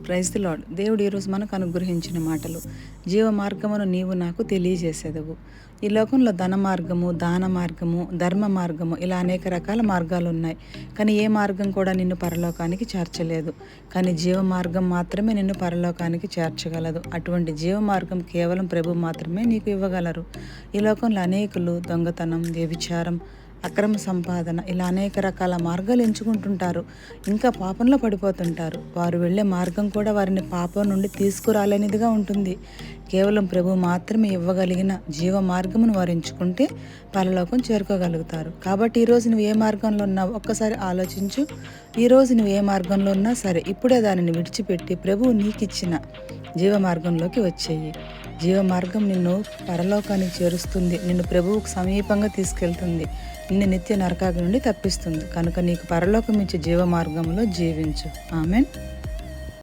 Praise the lord. దేవుడు ఈరోజు మనకు అనుగ్రహించిన మాటలు, జీవ మార్గమును నీవు నాకు తెలియజేసేదవు. ఈ లోకంలో ధన మార్గము, దాన మార్గము, ధర్మ మార్గము, ఇలా అనేక రకాల మార్గాలు ఉన్నాయి. కానీ ఏ మార్గం కూడా నిన్ను పరలోకానికి చేర్చలేదు. కానీ జీవ మార్గం మాత్రమే నిన్ను పరలోకానికి చేర్చగలదు. అటువంటి జీవ మార్గం కేవలం ప్రభు మాత్రమే నీకు ఇవ్వగలరు. ఈ లోకంలో అనేకులు దొంగతనం, వ్యభిచారం, అక్రమ సంపాదన, ఇలా అనేక రకాల మార్గాలు ఎంచుకుంటుంటారు. ఇంకా పాపంలో పడిపోతుంటారు. వారు వెళ్ళే మార్గం కూడా వారిని పాపం నుండి తీసుకురాలేనిదిగా ఉంటుంది. కేవలం ప్రభు మాత్రమే ఇవ్వగలిగిన జీవ మార్గమును వారు ఎంచుకుంటే పరలోకం చేరుకోగలుగుతారు. కాబట్టి ఈరోజు నువ్వు ఏ మార్గంలో ఉన్నావు ఒక్కసారి ఆలోచించు. ఈరోజు నువ్వు ఏ మార్గంలో ఉన్నా సరే, ఇప్పుడే దానిని విడిచిపెట్టి ప్రభువు నీకిచ్చిన జీవ మార్గంలోకి వచ్చేయి. జీవ మార్గం నిన్ను పరలోకానికి చేరుస్తుంది. నిన్ను ప్రభువుకు సమీపంగా తీసుకెళ్తుంది. నిన్ను నిత్య నరకాగ్ని నుండి తప్పిస్తుంది. కనుక నీకు పరలోకం ఇచ్చే జీవ మార్గంలో జీవించు. ఆమెన్.